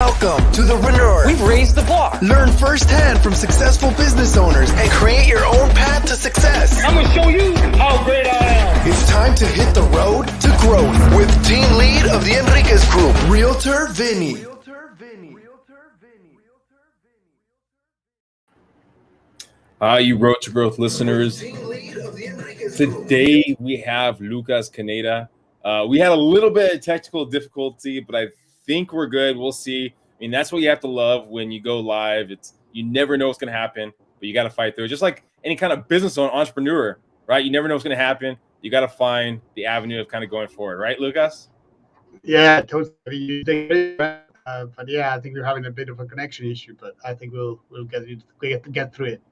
Welcome to the Reneur. We've raised the bar. Learn firsthand from successful business owners and create your own path to success. I'm gonna show you how great I am. It's time to hit the road to growth with team lead of the Enriquez Group, Realtor Vinny. You Road to Growth listeners. Today we have Lucas Caneda. We had a little bit of technical difficulty, but I think we're good. We'll see. I mean, that's what you have to love when you go live. You never know what's going to happen, but you got to fight through it. Just like any kind of business owner, entrepreneur, right? You never know what's going to happen. You got to find the avenue of kind of going forward, right, Lucas? Yeah, totally. But yeah, I think we're having a bit of a connection issue, but I think we'll get through it.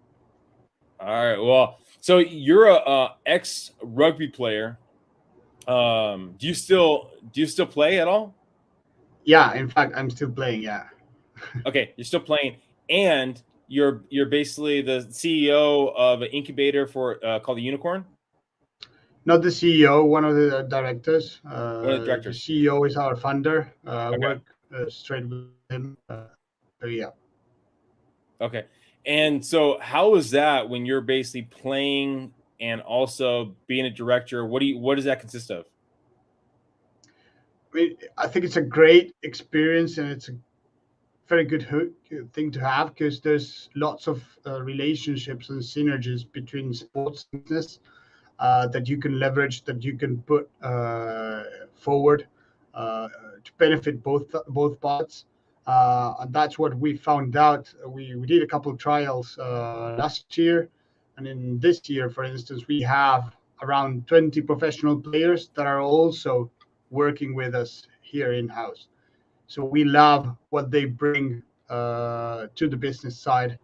All right. Well, so you're a ex rugby player. Do you still play at all? Yeah, in fact, I'm still playing. Yeah. Okay, you're still playing, and you're basically the CEO of an incubator for called the UNIQORN. Not the CEO, one of the directors. One of the directors. The CEO is our funder. Okay. Work straight with him. So yeah. Okay. And so how is that when you're basically playing and also being a director? What does that consist of? I mean, I think it's a great experience, and it's a very good thing to have because there's lots of relationships and synergies between sports and business that you can leverage, that you can put forward to benefit both parts. And that's what we found out. We did a couple of trials last year, and in this year, for instance, we have around 20 professional players that are also working with us here in-house. So we love what they bring to the business side.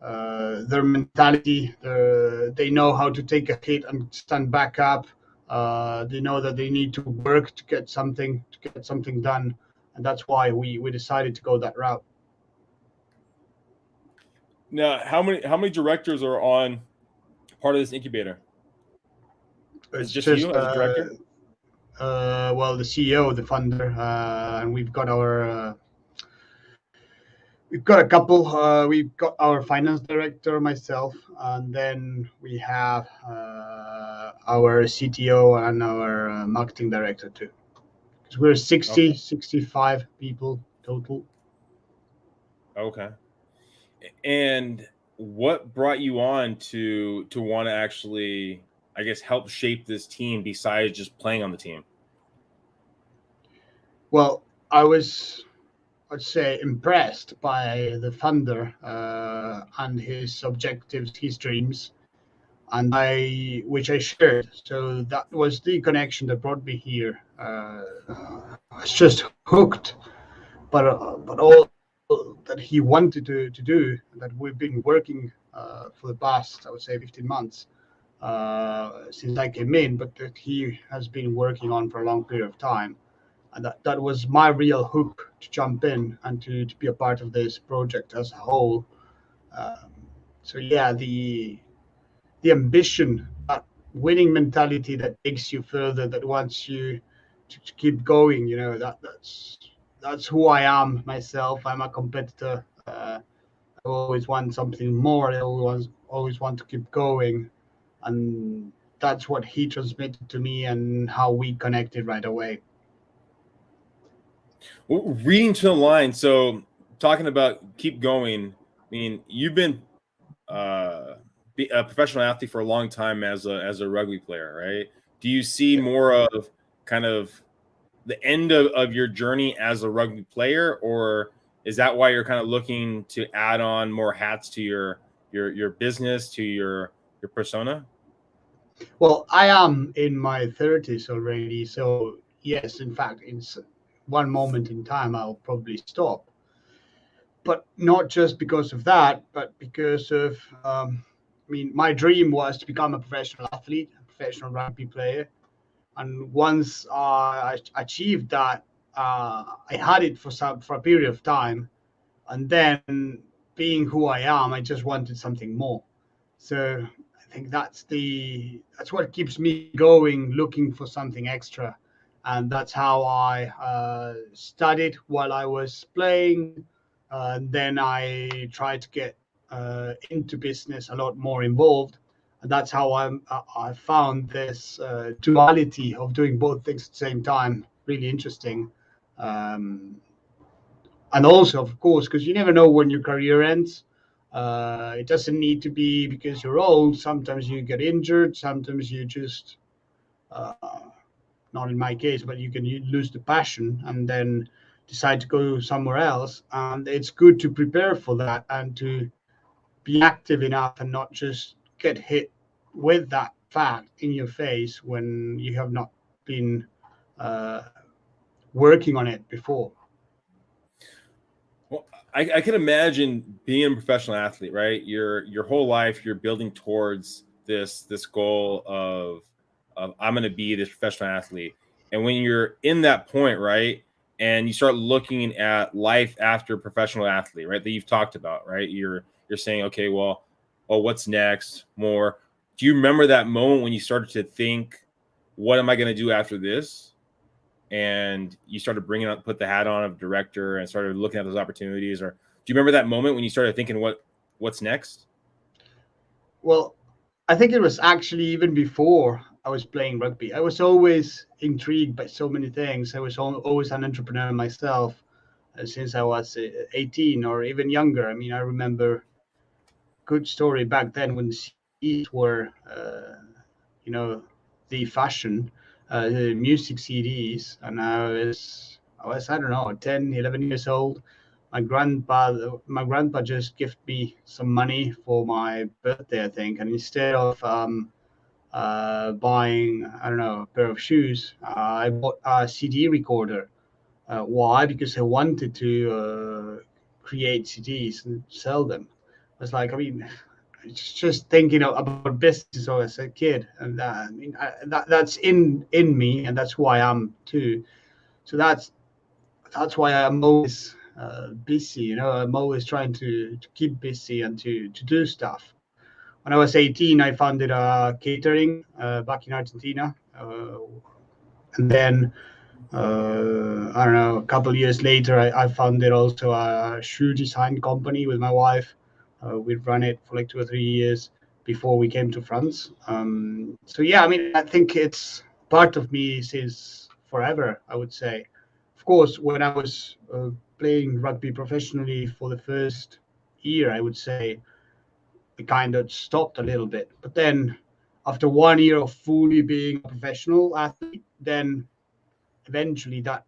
Their mentality, they know how to take a hit and stand back up. They know that they need to work to get something done. And that's why we decided to go that route. Now, how many directors are on part of this incubator? It's just you as a director? Well, the CEO, the funder, and we've got a couple. We've got our finance director, myself, and then we have our CTO and our marketing director too. We're 65 people total. Okay. And what brought you on to want to actually, I guess, help shape this team besides just playing on the team? Well, I'd say, impressed by the funder and his objectives, his dreams, and which I shared. So that was the connection that brought me here. I was just hooked, but all that he wanted to do, that we've been working for the past, I would say, 15 months since I came in, but that he has been working on for a long period of time. And that was my real hook to jump in and to be a part of this project as a whole. So yeah, the ambition, that winning mentality that takes you further, that wants you to keep going, that's who I am myself. I'm a competitor. I always want something more. I always want to keep going, and that's what he transmitted to me and how we connected right away. Well, reading to the line, so talking about keep going, I mean, you've been a professional athlete for a long time as a rugby player, right? Do you see more of kind of the end of your journey as a rugby player, or is that why you're kind of looking to add on more hats to your business, to your persona? Well, I am in my 30s already, so yes, in fact, in one moment in time, I'll probably stop. But not just because of that, but because of, my dream was to become a professional athlete, a professional rugby player. And once I achieved that, I had it for a period of time. And then, being who I am, I just wanted something more. So I think that's what keeps me going, looking for something extra. and that's how I studied while I was playing. Then I tried to get into business a lot more involved, and that's how I found this duality of doing both things at the same time really interesting. Um, and also, of course, because you never know when your career ends. It doesn't need to be because you're old. Sometimes you get injured. Sometimes you just, uh, not in my case, but you lose the passion and then decide to go somewhere else. And it's good to prepare for that and to be active enough and not just get hit with that fact in your face when you have not been uh, working on it before. Well, I can imagine being a professional athlete, right? Your whole life you're building towards this goal of I'm going to be this professional athlete, and when you're in that point, right, and you start looking at life after professional athlete, right, that you've talked about, right, you're saying, okay, well, oh, what's next? More. Do you remember that moment when you started to think, what am I going to do after this? And you started put the hat on of director and started looking at those opportunities? Or do you remember that moment when you started thinking what's next? Well, I think it was actually even before I was playing rugby. I was always intrigued by so many things. I was always an entrepreneur myself since I was 18 or even younger. I mean, I remember good story back then when CDs were, the fashion, the music CDs, and I don't know, 10, 11 years old. My grandpa just gifted me some money for my birthday, I think, and instead of buying, I don't know, a pair of shoes, I bought a CD recorder. Why? Because I wanted to create CDs and sell them. I was like, I mean, just thinking about business as a kid, and I mean, that's in me, and that's who I am too. So that's why I'm always busy. I'm always trying to keep busy and to do stuff. When I was 18, I founded a catering back in Argentina, and then I don't know, a couple of years later, I founded also a shoe design company with my wife. We'd run it for like 2 or 3 years before we came to France. So yeah, I mean, I think it's part of me since forever, I would say. Of course, when I was playing rugby professionally for the first year, I would say it kind of stopped a little bit. But then after 1 year of fully being a professional athlete, then eventually that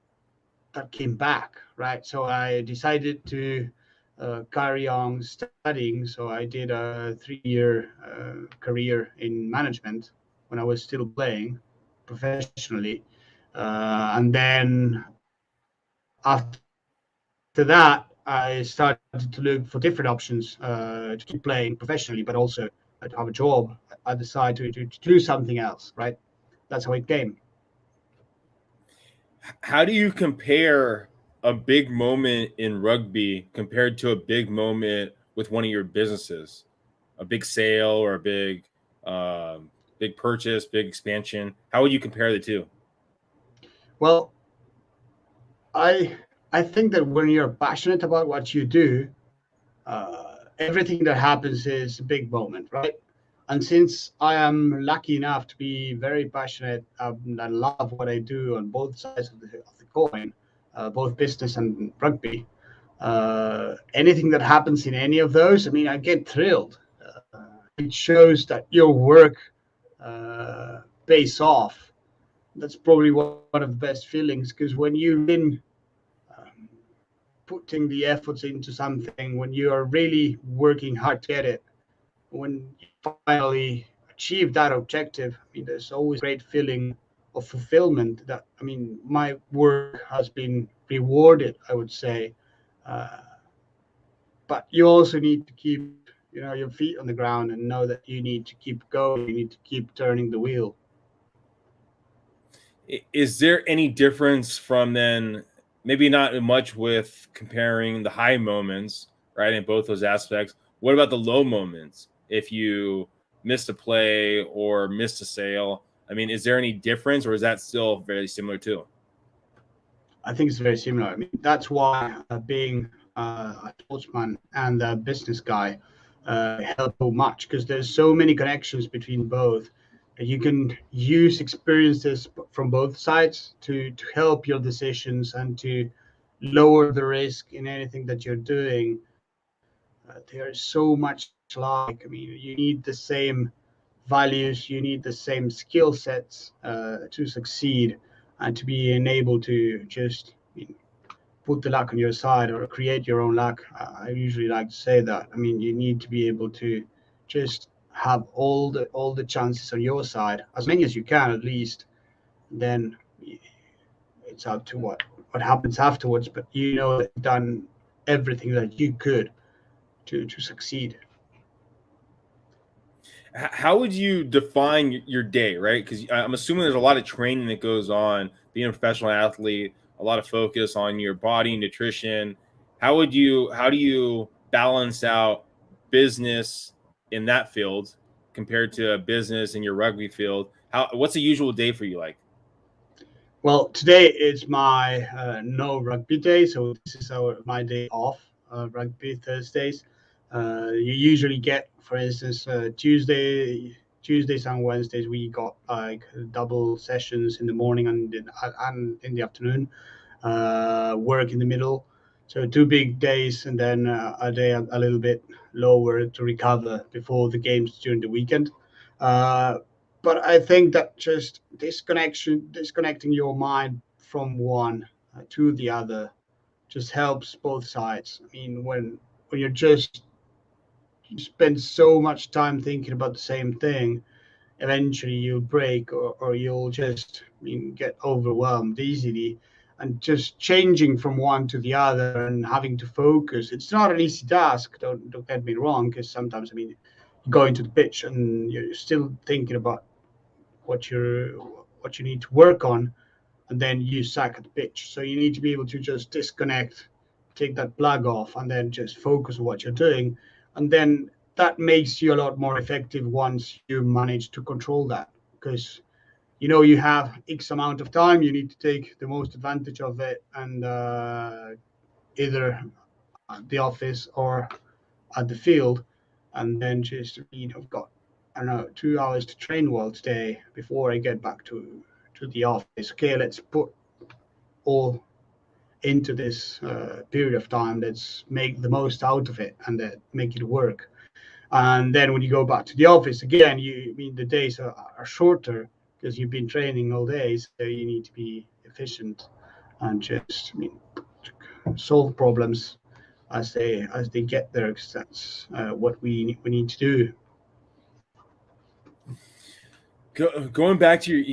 came back, right? So I decided to carry on studying. So I did a 3-year career in management when I was still playing professionally. And then after that, I started to look for different options to keep playing professionally, but also to have a job. I decided to do something else, right? That's how it came. How do you compare a big moment in rugby compared to a big moment with one of your businesses, a big sale or a big purchase, big expansion? How would you compare the two? Well, I think that when you're passionate about what you do, everything that happens is a big moment, right? And since I am lucky enough to be very passionate and I love what I do on both sides of the coin, both business and rugby, anything that happens in any of those, I mean, I get thrilled. It shows that your work pays off. That's probably one of the best feelings, because when you've been putting the efforts into something, when you are really working hard to get it, when you finally achieve that objective, I mean, there's always a great feeling of fulfillment that, I mean, my work has been rewarded, I would say. Uh, but you also need to keep, your feet on the ground and know that you need to keep going. You need to keep turning the wheel. Is there any difference from then? Maybe not much with comparing the high moments, right, in both those aspects. What about the low moments? If you missed a play or missed a sale, I mean, is there any difference, or is that still very similar too? I think it's very similar. I mean, that's why being a sportsman and a business guy help so much, because there's so many connections between both. You can use experiences from both sides to help your decisions and to lower the risk in anything that you're doing. There is so much like, I mean, you need the same values, you need the same skill sets to succeed and to be able to just put the luck on your side or create your own luck. I usually like to say that. I mean, you need to be able to just have all the chances on your side, as many as you can at least. Then it's up to what happens afterwards. But you know that you've done everything that you could to succeed. How would you define your day, right? Because I'm assuming there's a lot of training that goes on being a professional athlete, a lot of focus on your body, nutrition. How do you balance out business in that field compared to a business in your rugby field? What's a usual day for you like? Well, today is my no rugby day, so this is my day off. Rugby Thursdays. You usually get, for instance, Tuesdays and Wednesdays. We got like double sessions in the morning and in the afternoon. Work in the middle. So 2 big days, and then a day a little bit lower to recover before the games during the weekend. But I think that just disconnecting your mind from one to the other just helps both sides. I mean, when you spend so much time thinking about the same thing, eventually you'll break, or you'll just get overwhelmed easily. And just changing from one to the other and having to focus, it's not an easy task. Don't get me wrong, because sometimes, I mean, you go into the pitch and you're still thinking about what you need to work on, and then you suck at the pitch. So you need to be able to just disconnect, take that plug off, and then just focus on what you're doing. And then that makes you a lot more effective once you manage to control that, because you have X amount of time, you need to take the most advantage of it, and either at the office or at the field. And then just I've got, I don't know, 2 hours to train well today before I get back to the office. Okay, let's put all into this period of time. Let's make the most out of it and make it work. And then when you go back to the office again, the days are shorter because you've been training all day, so you need to be efficient and just solve problems as they get there, because that's what we need to do. Going back to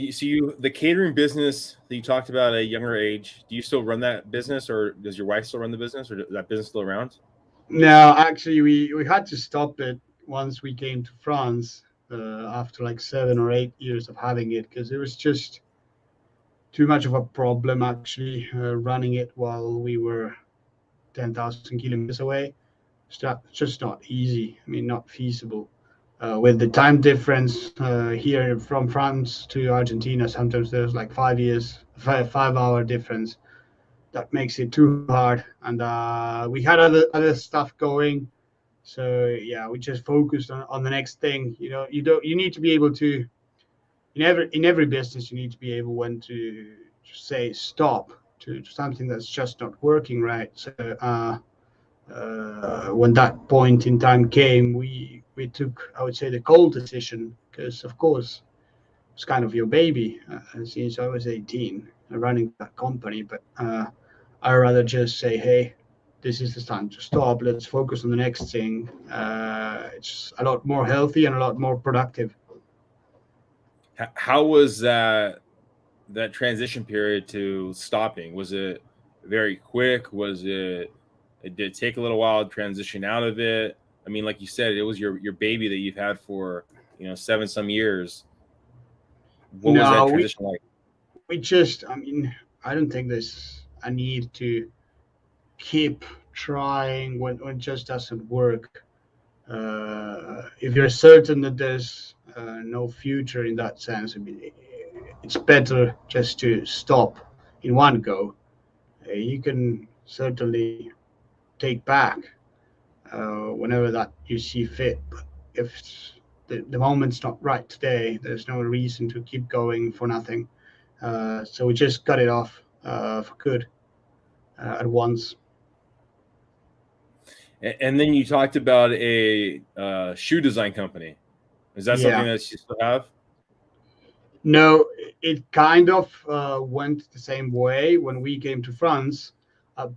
the catering business that you talked about at a younger age, do you still run that business, or does your wife still run the business, or is that business still around? No, actually, we had to stop it once we came to France after like 7 or 8 years of having it, because it was just too much of a problem actually running it while we were 10,000 kilometers away. It's just not easy. I mean, not feasible. With the time difference here from France to Argentina, sometimes there's like 5-hour difference. That makes it too hard. And we had other stuff going. So yeah, we just focused on the next thing. You need to be able to, in every business, you need to be able when to say stop to something that's just not working right. So when that point in time came, we took, I would say, the cold decision, because of course it's kind of your baby since I was 18 running that company. But I'd rather just say, hey, this is the time to stop. Let's focus on the next thing. It's a lot more healthy and a lot more productive. How was that transition period to stopping? Was it very quick? Did it take a little while to transition out of it? I mean, like you said, it was your baby that you've had for 7 some years. What was that transition like? We just, I don't think there's a need to keep trying when it just doesn't work. If you're certain that there's no future in that sense, it's better just to stop in one go you can certainly take back whenever that you see fit. But if the moment's not right today, there's no reason to keep going for nothing. So we just cut it off for good at once. And then you talked about a shoe design company. Is that something that you still have? No, it kind of went the same way when we came to France,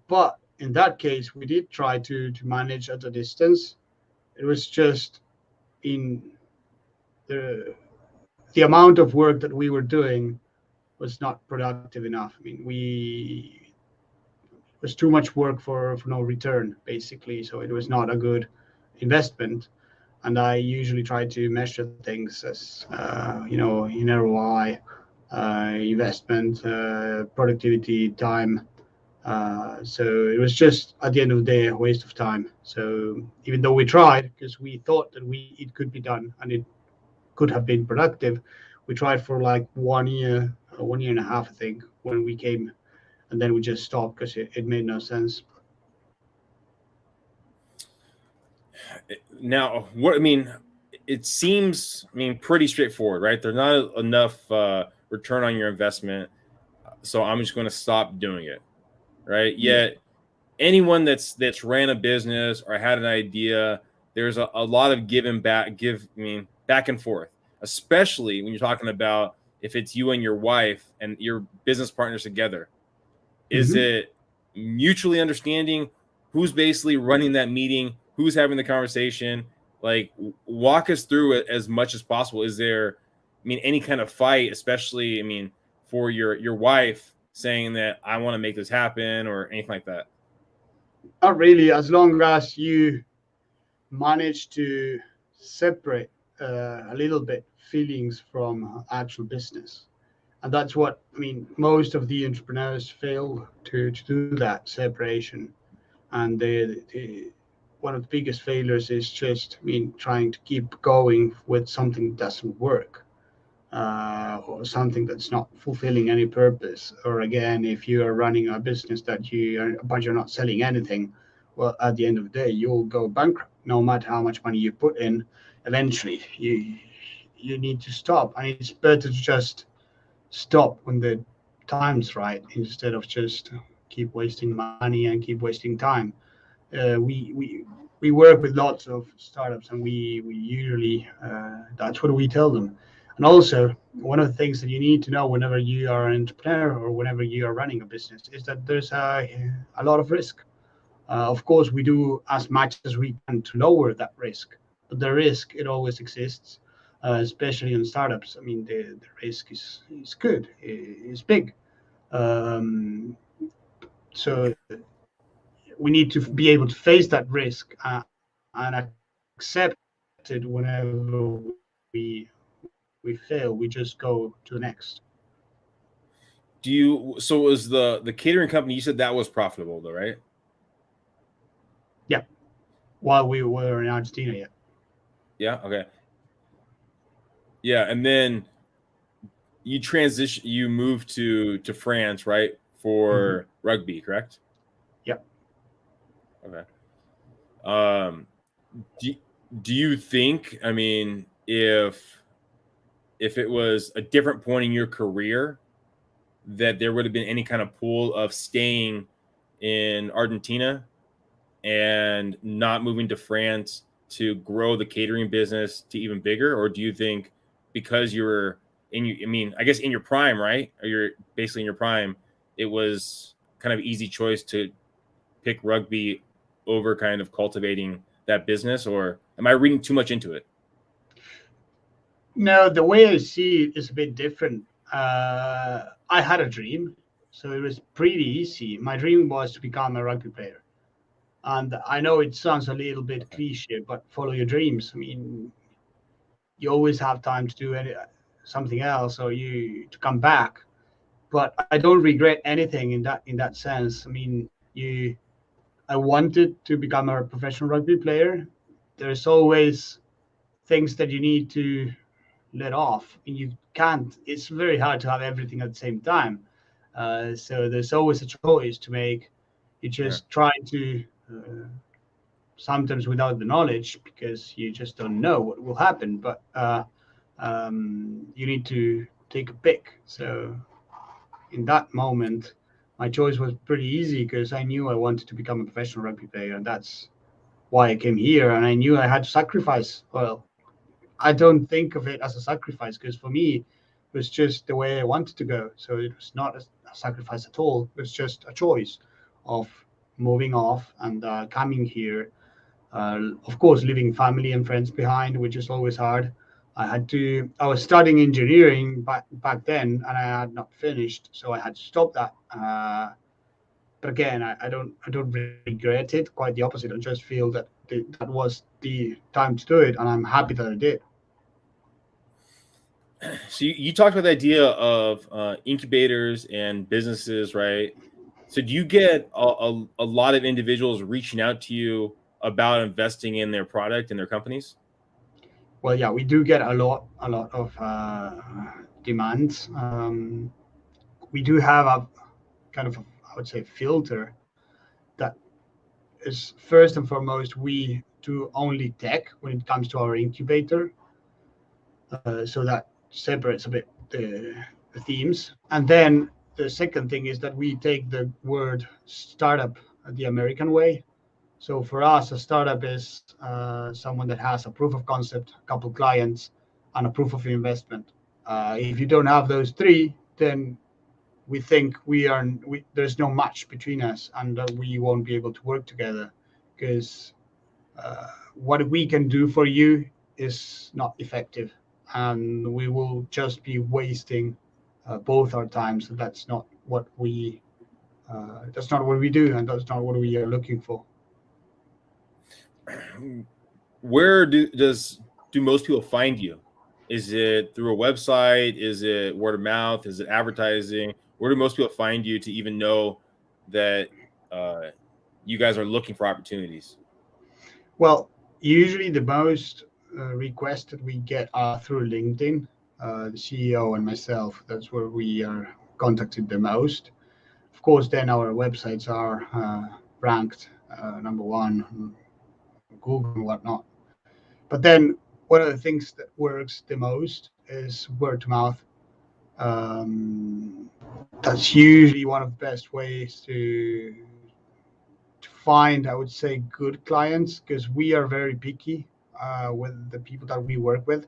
but in that case, we did try to manage at a distance. It was just in the amount of work that we were doing was not productive enough. I mean, it was too much work for no return, basically. So it was not a good investment. And I usually try to measure things as, in ROI, investment, productivity, time. So it was just at the end of the day a waste of time. So even though we tried, because we thought that it could be done and it could have been productive, we tried for like 1 year, 1 year and a half, I think, when we came, and then we just stopped because it made no sense. Now, it seems, pretty straightforward, right? There's not enough return on your investment, so I'm just going to stop doing it, right? Yet, anyone that's ran a business or had an idea, there's a lot of back and forth, especially when you're talking about if it's you and your wife and your business partners together. Is it mutually understanding who's basically running that meeting, who's having the conversation? Like, walk us through it as much as possible. Is there, any kind of fight, especially, for your wife saying that I want to make this happen or anything like that? Not really, as long as you manage to separate a little bit feelings from actual business. And that's what, most of the entrepreneurs fail to do, that separation. And one of the biggest failures is just, trying to keep going with something that doesn't work, or something that's not fulfilling any purpose. Or again, if you are running a business but you're not selling anything, well, at the end of the day, you'll go bankrupt. No matter how much money you put in, eventually you need to stop. And it's better to just stop when the time's right instead of just keep wasting money and keep wasting time. We work with lots of startups, and we usually that's what we tell them. And also, one of the things that you need to know whenever you are an entrepreneur or whenever you are running a business is that there's a lot of risk. Of course, we do as much as we can to lower that risk, but the risk, it always exists, especially in startups. The risk is good, it's big. So we need to be able to face that risk and accept it. Whenever we fail, we just go to the next. So was the catering company, you said that was profitable though, right? Yeah, while we were in Argentina. Yeah, okay. Yeah, and then you moved to France, right, for rugby, correct? Yep. Okay. Do you think, if it was a different point in your career, that there would have been any kind of pool of staying in Argentina and not moving to France to grow the catering business to even bigger? Or do you think because you were in your prime, right? Or you're basically in your prime, it was kind of easy choice to pick rugby over kind of cultivating that business? Or am I reading too much into it? No, the way I see it is a bit different. I had a dream, so it was pretty easy. My dream was to become a rugby player. And I know it sounds a little bit cliche, but follow your dreams. You always have time to do something else, or to come back. But I don't regret anything in that sense. I wanted to become a professional rugby player. There's always things that you need to let off, and you can't. It's very hard to have everything at the same time. So there's always a choice to make. You just try to, sometimes without the knowledge, because you just don't know what will happen, but you need to take a pick. So in that moment, my choice was pretty easy because I knew I wanted to become a professional rugby player, and that's why I came here. And I knew I had to sacrifice. Well, I don't think of it as a sacrifice because for me, it was just the way I wanted to go. So it was not a sacrifice at all. It was just a choice of moving off and coming here. Of course, leaving family and friends behind, which is always hard. I was studying engineering back then, and I had not finished, so I had to stop that. But again, I don't regret it. Quite the opposite. I just feel that that was the time to do it, and I'm happy that I did. So you talked about the idea of incubators and businesses, right? So do you get a lot of individuals reaching out to you about investing in their product and their companies? Well, yeah, we do get a lot of demands. We do have a kind of, I would say, filter that is first and foremost, we do only tech when it comes to our incubator. So that separates a bit the themes. And then the second thing is that we take the word startup the American way. So for us, a startup is someone that has a proof of concept, a couple clients, and a proof of investment. If you don't have those three, then we think there's no match between us, and we won't be able to work together because what we can do for you is not effective, and we will just be wasting both our times. That's not what we do, and that's not what we are looking for. Where do most people find you? Is it through a website? Is it word of mouth? Is it advertising? Where do most people find you to even know that you guys are looking for opportunities? Well, usually the most requests that we get are through LinkedIn. The CEO and myself, that's where we are contacted the most. Of course, then our websites are ranked number one on Google and whatnot. But then one of the things that works the most is word of mouth. That's usually one of the best ways to find, I would say, good clients, because we are very picky with the people that we work with.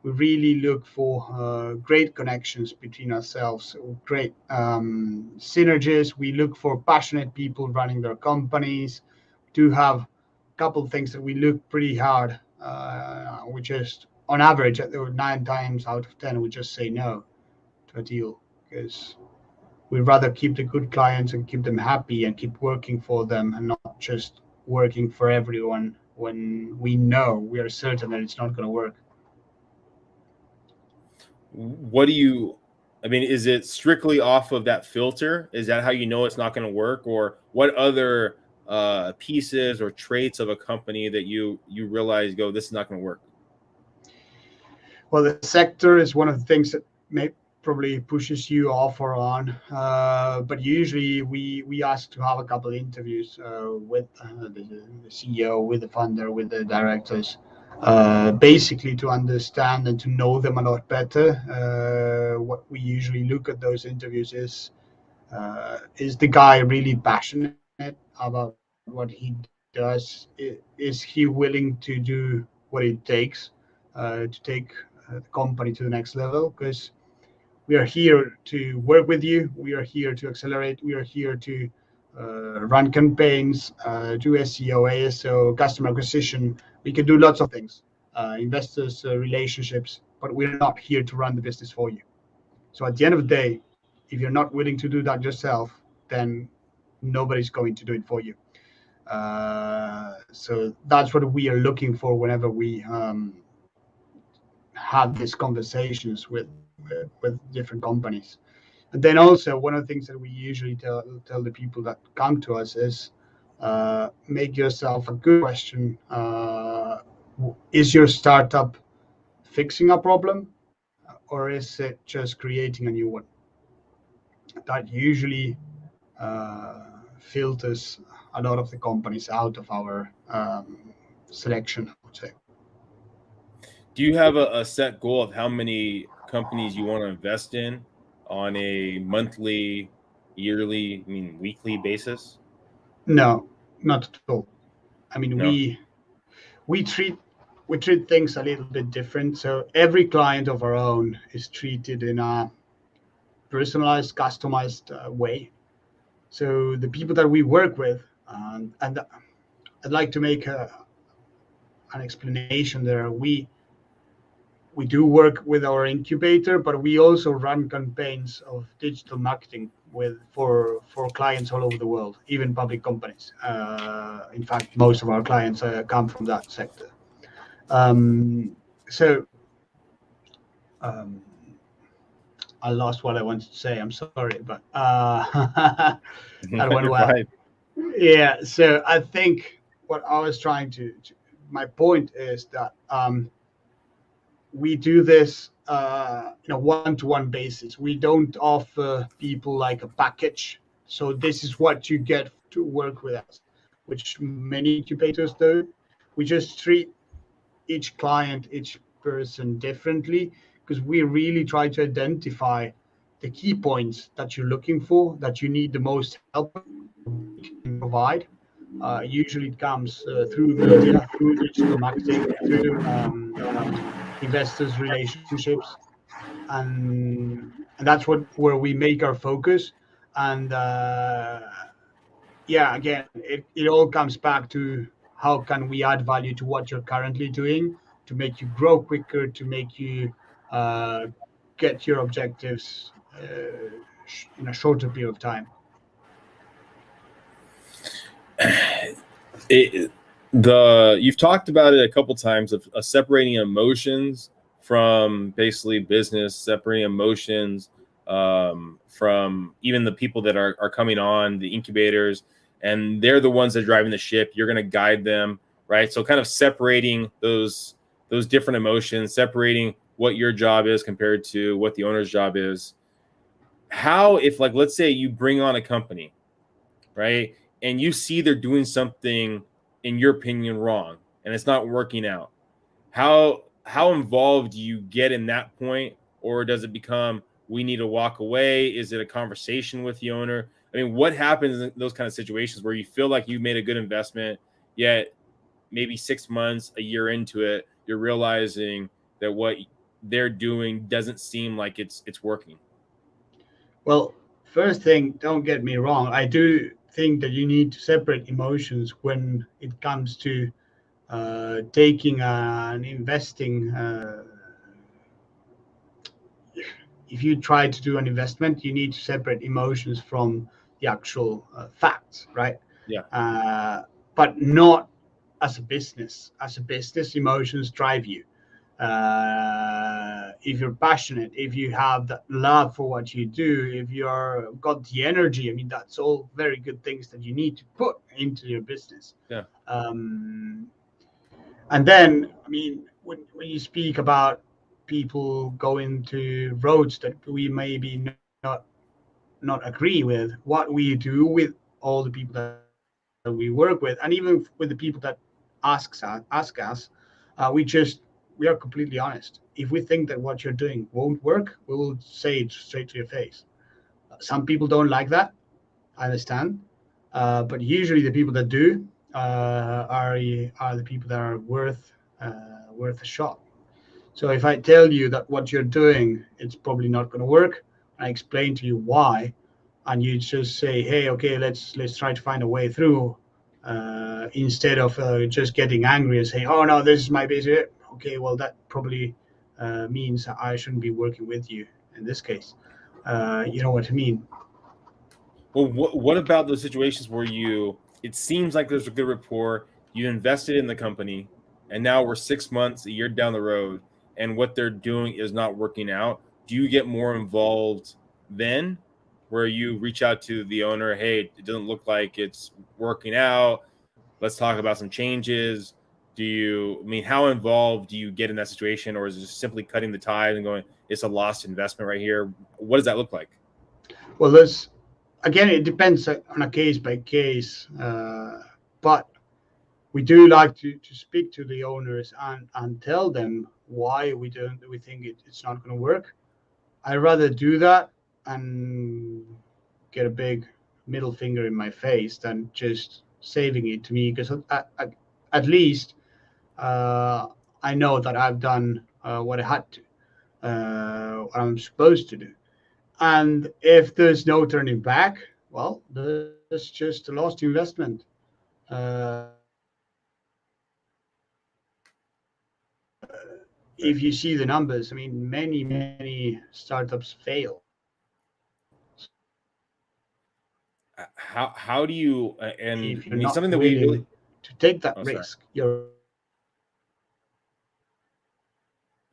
We really look for great connections between ourselves, great synergies. We look for passionate people running their companies. We do have a couple of things that we look pretty hard. We just, on average, 9 times out of 10, we just say no to a deal because we'd rather keep the good clients and keep them happy and keep working for them and not just working for everyone when we know, we are certain that it's not going to work. Is it strictly off of that filter? Is that how you know it's not going to work? Or what other pieces or traits of a company that you realize this is not going to work? Well, the sector is one of the things that probably pushes you off or on. But usually we ask to have a couple of interviews with the CEO, with the funder, with the directors, basically to understand and to know them a lot better. What we usually look at those interviews is the guy really passionate about what he does? Is he willing to do what it takes to take the company to the next level? Because we are here to work with you. We are here to accelerate. We are here to run campaigns, do SEO, ASO, customer acquisition. We can do lots of things, investors, relationships, but we're not here to run the business for you. So at the end of the day, if you're not willing to do that yourself, then nobody's going to do it for you. So that's what we are looking for whenever we have these conversations with different companies. And then also one of the things that we usually tell the people that come to us is make yourself a good question. Is your startup fixing a problem, or is it just creating a new one? that usually filters a lot of the companies out of our selection, I would say. Do you have a set goal of how many companies you want to invest in on a monthly, yearly, weekly basis? No, not at all. I mean, No. we treat things a little bit different. So every client of our own is treated in a personalized, customized way. So the people that we work with, and I'd like to make an explanation there. We do work with our incubator, but we also run campaigns of digital marketing for clients all over the world, even public companies. In fact, most of our clients come from that sector. I lost what I wanted to say. I'm sorry, but that went well. Right. Yeah. So I think what I was trying my point is that we do this in a one-to-one basis. We don't offer people like a package. So this is what you get to work with us, which many incubators do. We just treat each client, each person differently, because we really try to identify the key points that you're looking for, that you need the most help we can provide. Usually it comes through media, through digital marketing, through investors relationships, and that's where we make our focus. And again, it all comes back to how can we add value to what you're currently doing to make you grow quicker, to make you get your objectives in a shorter period of time. You've talked about it a couple times of separating emotions from basically business, separating emotions from even the people that are coming on, the incubators, and they're the ones that are driving the ship. You're going to guide them, right? So kind of separating those different emotions, separating what your job is compared to what the owner's job is. How, if like, let's say you bring on a company, right, and you see they're doing something, in your opinion, wrong, and it's not working out, how involved do you get in that point? Or does it become, we need to walk away? Is it a conversation with the owner? I mean, what happens in those kind of situations where you feel like you made a good investment, yet maybe 6 months, a year into it, you're realizing that what they're doing doesn't seem like it's working? Well, first thing, don't get me wrong. I do think that you need to separate emotions when it comes to taking and investing. If you try to do an investment, you need to separate emotions from the actual facts, right? Yeah. But not as a business. As a business, emotions drive you. If you're passionate, if you have that love for what you do, if you're got the energy, I mean, that's all very good things that you need to put into your business. Yeah. And then, I mean, when you speak about people going to roads that we maybe not agree with, what we do with all the people that we work with, and even with the people that ask us, we are completely honest. If we think that what you're doing won't work, we will say it straight to your face. Some people don't like that, I understand, but usually the people that do are the people that are worth a shot. So if I tell you that what you're doing, it's probably not going to work, I explain to you why, and you just say, hey, okay, let's try to find a way through, instead of just getting angry and say, oh no, this is my business. Okay, well, that probably means I shouldn't be working with you in this case. You know what I mean? Well, what about those situations where it seems like there's a good rapport, you invested in the company, and now we're 6 months, a year down the road, and what they're doing is not working out? Do you get more involved then, where you reach out to the owner, hey, it doesn't look like it's working out, let's talk about some changes? How involved do you get in that situation, or is it just simply cutting the ties and going, it's a lost investment right here? What does that look like? Well, there's again, it depends on a case by case, but we do like to speak to the owners and tell them why we think it's not going to work. I'd rather do that and get a big middle finger in my face than just saving it to me, because at least I know that I've done what I had to, what I'm supposed to do. And if there's no turning back, well, there's just a lost investment. If you see the numbers, I mean, many startups fail. How do you and If I you're mean not something that we willing really to take that sorry. risk, you're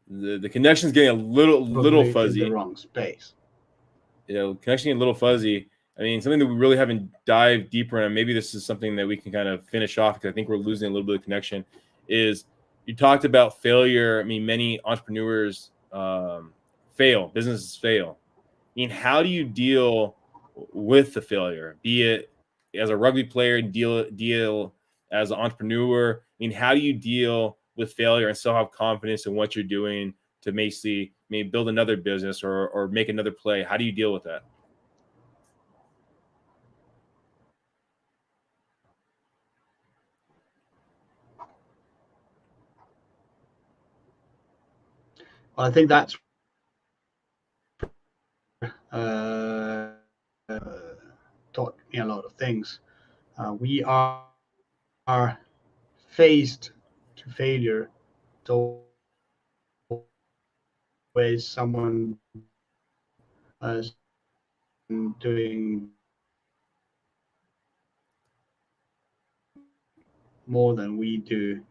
The connection's getting a little probably fuzzy. in the wrong space. Connection getting a little fuzzy. I mean, something that we really haven't dived deeper in, maybe this is something that we can kind of finish off because I think we're losing a little bit of connection, is you talked about failure. I mean, many entrepreneurs fail, businesses fail. I mean, how do you deal with the failure, be it as a rugby player, deal as an entrepreneur? I mean, how do you deal with failure and still have confidence in what you're doing to maybe build another business or make another play? How do you deal with that? Well, I think that's taught me a lot of things. We are faced to failure. It's always someone doing more than we do.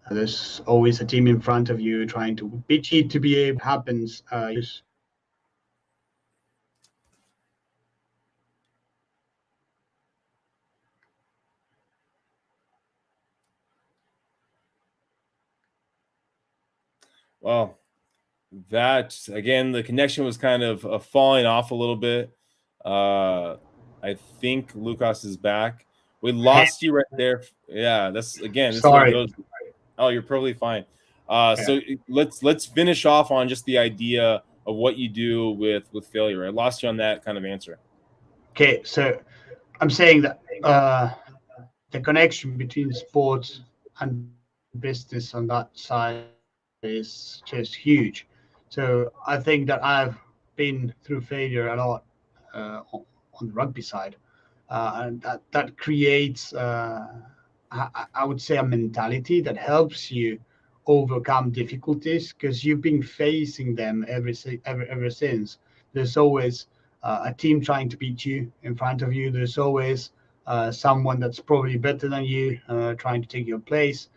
There's always a team in front of you trying to beat you to be able. Happens. Well, that again, the connection was kind of falling off a little bit. I think Lucas is back. We lost you right there. Yeah, that's again. This is one of those. Oh, you're perfectly fine. So let's finish off on just the idea of what you do with failure. I lost you on that kind of answer. Okay, so I'm saying that the connection between sports and business on that side is just huge. So I think that I've been through failure a lot on the rugby side, and that creates, I would say, a mentality that helps you overcome difficulties because you've been facing them ever since. There's always a team trying to beat you in front of you. There's always someone that's probably better than you trying to take your place.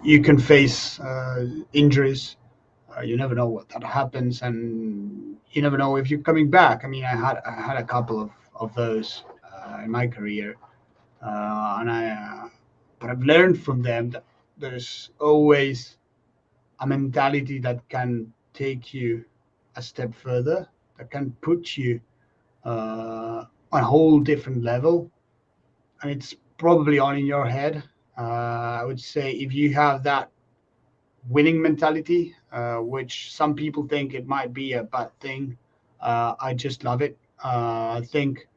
You can face injuries. You never know what that happens, and you never know if you're coming back. I mean, I had a couple of those in my career, but I've learned from them that there's always a mentality that can take you a step further, that can put you on a whole different level, and it's probably on in your head. I would say if you have that winning mentality, which some people think it might be a bad thing, I just love it. I think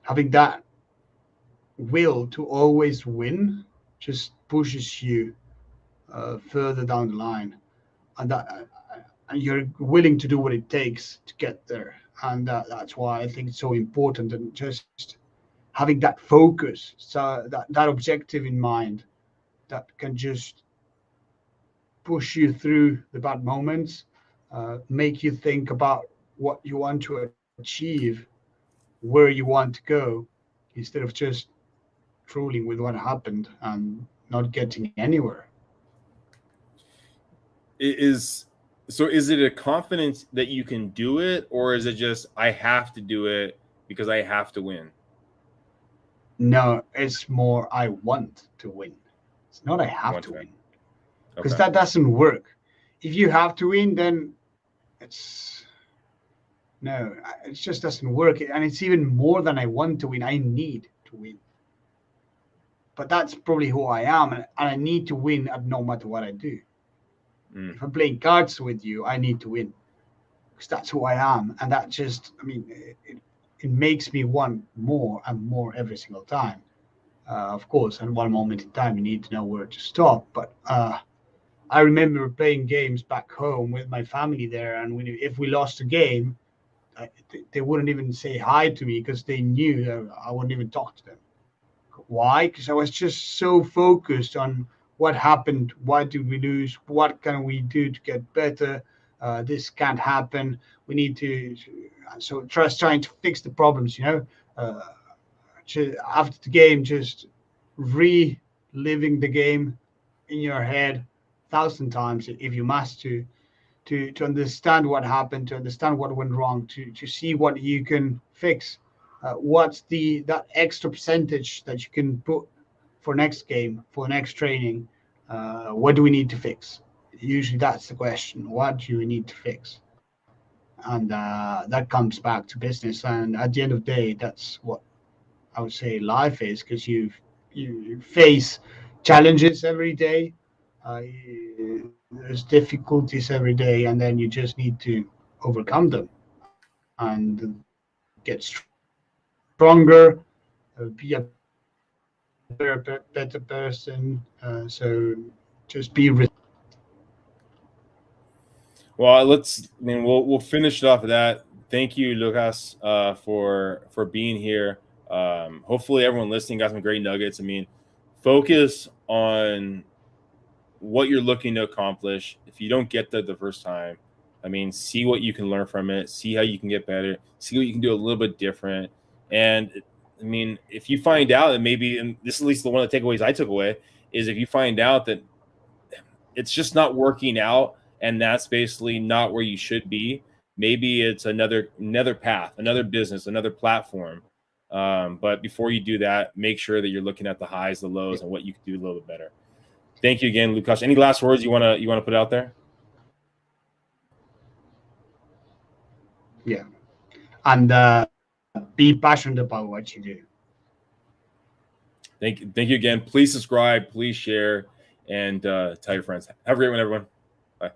having that will to always win just pushes you further down the line, and you're willing to do what it takes to get there. And that's why I think it's so important, and just having that focus, so that objective in mind, that can just push you through the bad moments, make you think about what you want to achieve, where you want to go, instead of just trolling with what happened and not getting anywhere. Is it a confidence that you can do it, or is it just I have to do it because I have to win? No, it's more I want to win. It's not I have to win, because Okay. that doesn't work. If you have to win, then it's No, it just doesn't work. And it's even more than I want to win. I need to win. But that's probably who I am. And I need to win at no matter what I do. If I'm playing cards with you, I need to win. Because that's who I am. And that just, I mean, it makes me want more and more every single time. Of course, at one moment in time, you need to know where to stop. But I remember playing games back home with my family there. And if we lost a game, they wouldn't even say hi to me because they knew I wouldn't even talk to them. Why? Because I was just so focused on what happened, why did we lose, what can we do to get better. This can't happen. We need to. So trying to fix the problems. After the game, just reliving the game in your head 1,000 times if you must to understand what happened, to understand what went wrong, to see what you can fix. What's that extra percentage that you can put for next game, for next training? What do we need to fix? Usually that's the question. What do we need to fix? And that comes back to business. And at the end of the day, that's what I would say life is, because you face challenges every day. There's difficulties every day, and then you just need to overcome them and get stronger, be a better person. So just be. Well, we'll finish it off with that. Thank you, Lucas, for being here. Hopefully, everyone listening got some great nuggets. I mean, focus on what you're looking to accomplish. If you don't get that the first time, I mean, see what you can learn from it, see how you can get better, see what you can do a little bit different. And I mean, if you find out that maybe, and this is at least the one of the takeaways I took away, is if you find out that it's just not working out and that's basically not where you should be, maybe it's another path, another business, another platform. But before you do that, make sure that you're looking at the highs, the lows, and what you can do a little bit better. Thank you again, Lucas. Any last words you wanna put out there? Yeah, and be passionate about what you do. Thank you again. Please subscribe, please share, and tell your friends. Have a great one, everyone. Bye.